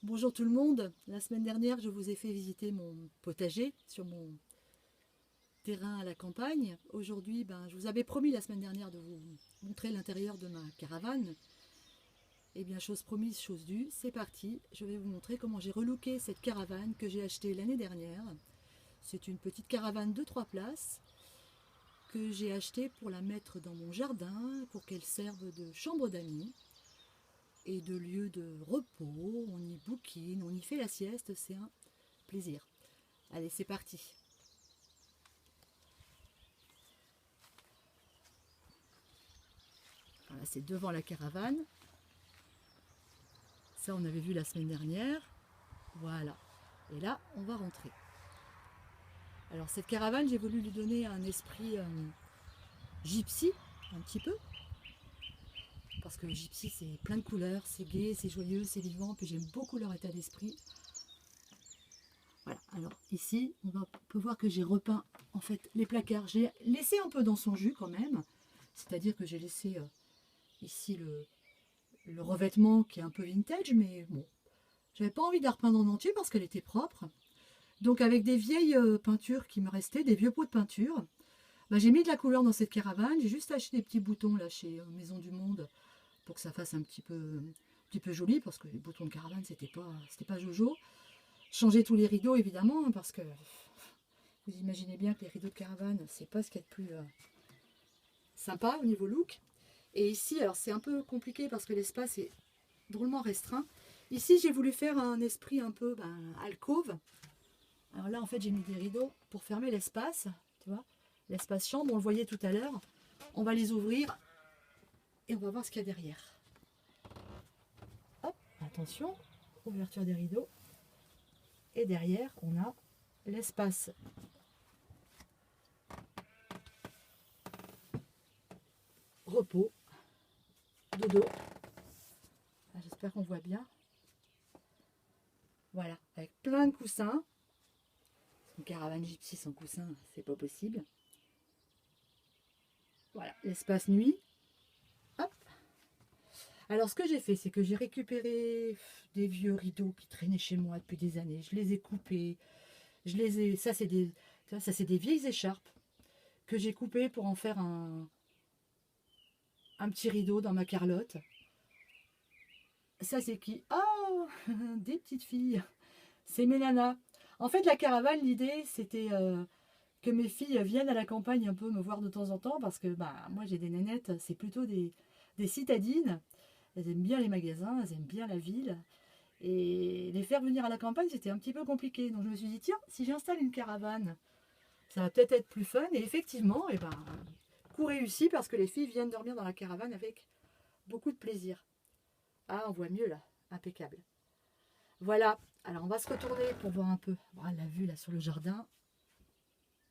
Bonjour tout le monde. La semaine dernière, je vous ai fait visiter mon potager sur mon terrain à la campagne. Aujourd'hui, je vous avais promis la semaine dernière de vous montrer l'intérieur de ma caravane. Eh bien, chose promise, chose due, c'est parti. Je vais vous montrer comment j'ai relooké cette caravane que j'ai achetée l'année dernière. C'est une petite caravane de 3 places que j'ai achetée pour la mettre dans mon jardin, pour qu'elle serve de chambre d'amis et de lieu de repos. On y bouquine, on y fait la sieste, c'est un plaisir. Allez, c'est parti. Voilà, c'est devant la caravane. Ça, on avait vu la semaine dernière. Voilà. Et là, on va rentrer. Alors, cette caravane, j'ai voulu lui donner un esprit gypsy, un petit peu. Parce que gypsy, c'est plein de couleurs, c'est gai, c'est joyeux, c'est vivant. Puis j'aime beaucoup leur état d'esprit. Voilà. Alors, ici, peut voir que j'ai repeint, en fait, les placards. J'ai laissé un peu dans son jus, quand même. C'est-à-dire que j'ai laissé ici le revêtement qui est un peu vintage, mais bon, j'avais pas envie de la repeindre en entier parce qu'elle était propre. Donc avec des vieilles peintures qui me restaient, des vieux pots de peinture, j'ai mis de la couleur dans cette caravane. J'ai juste acheté des petits boutons là chez Maison du Monde pour que ça fasse un petit peu joli, parce que les boutons de caravane c'était pas jojo. Changer tous les rideaux évidemment, parce que vous imaginez bien que les rideaux de caravane c'est pas ce qu'il y a de plus sympa au niveau look. Et ici, alors c'est un peu compliqué parce que l'espace est drôlement restreint. Ici, j'ai voulu faire un esprit un peu alcôve. Alors là, en fait, j'ai mis des rideaux pour fermer l'espace, tu vois, l'espace chambre, on le voyait tout à l'heure. On va les ouvrir et on va voir ce qu'il y a derrière. Hop, attention, ouverture des rideaux. Et derrière, on a l'espace repos, dodo. J'espère qu'on voit bien. Voilà, avec plein de coussins. Une caravane gypsy sans coussin, c'est pas possible. Voilà, l'espace nuit. Hop. Alors ce que j'ai fait, c'est que j'ai récupéré des vieux rideaux qui traînaient chez moi depuis des années. Je les ai coupés. Ça c'est des vieilles écharpes que j'ai coupées pour en faire un petit rideau dans ma Carlotte. Ça c'est qui? Oh, des petites filles. C'est mes nanas. En fait, la caravane, l'idée, c'était que mes filles viennent à la campagne un peu me voir de temps en temps, parce que moi j'ai des nénettes, c'est plutôt des citadines. Elles aiment bien les magasins, elles aiment bien la ville. Et les faire venir à la campagne, c'était un petit peu compliqué. Donc je me suis dit, tiens, si j'installe une caravane, ça va peut-être être plus fun. Et effectivement, coup réussi, parce que les filles viennent dormir dans la caravane avec beaucoup de plaisir. Ah, on voit mieux là, impeccable. Voilà, alors on va se retourner pour voir un peu la vue là sur le jardin.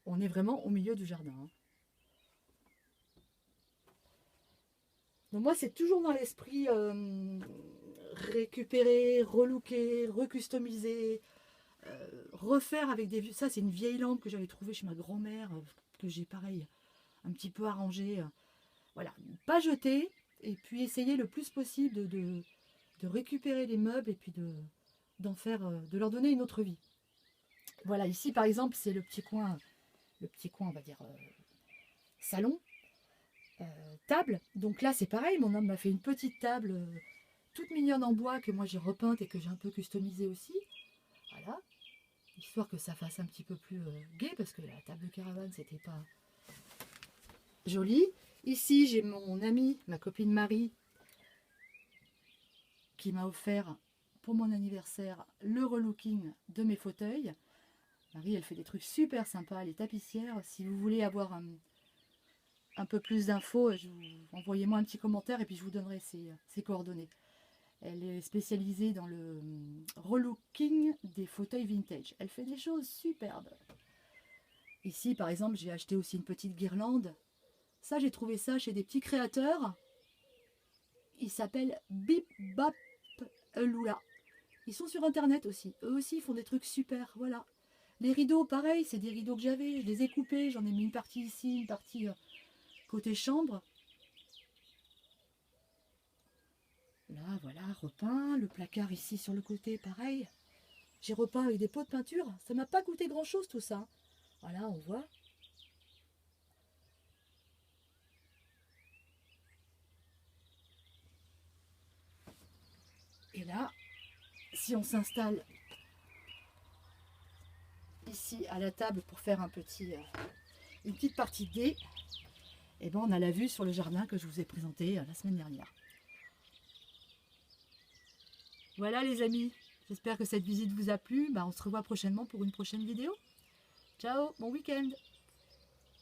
On est vraiment au milieu du jardin, hein. Donc moi, c'est toujours dans l'esprit récupérer, relooker, recustomiser, refaire avec des vieux. Ça, c'est une vieille lampe que j'avais trouvée chez ma grand-mère, que j'ai pareil un petit peu arrangée. Voilà, pas jeter, et puis essayer le plus possible de récupérer les meubles et puis d'en faire, de leur donner une autre vie. Voilà, ici par exemple, c'est le petit coin, on va dire salon, table. Donc là, c'est pareil, mon homme m'a fait une petite table toute mignonne en bois que moi j'ai repeinte et que j'ai un peu customisée aussi. Voilà, histoire que ça fasse un petit peu plus gai, parce que la table de caravane, c'était pas joli. Ici, j'ai mon amie, ma copine Marie, qui m'a offert pour mon anniversaire le relooking de mes fauteuils. Marie, elle fait des trucs super sympas, les tapissières. Si vous voulez avoir un peu plus d'infos, envoyez-moi un petit commentaire et puis je vous donnerai ses coordonnées. Elle est spécialisée dans le relooking des fauteuils vintage. Elle fait des choses superbes. Ici, par exemple, j'ai acheté aussi une petite guirlande. Ça, j'ai trouvé ça chez des petits créateurs. Ils s'appellent Bip Bap Lula. Ils sont sur internet aussi. Eux aussi, ils font des trucs super. Voilà. Les rideaux, pareil, c'est des rideaux que j'avais. Je les ai coupés. J'en ai mis une partie ici, une partie côté chambre. Là, voilà, repeint. Le placard ici sur le côté, pareil. J'ai repeint avec des pots de peinture. Ça m'a pas coûté grand-chose tout ça. Voilà, on voit. Et là, si on s'installe ici à la table pour faire une petite partie de dés, et ben on a la vue sur le jardin que je vous ai présenté la semaine dernière. Voilà les amis, j'espère que cette visite vous a plu. On se revoit prochainement pour une prochaine vidéo. Ciao, bon week-end!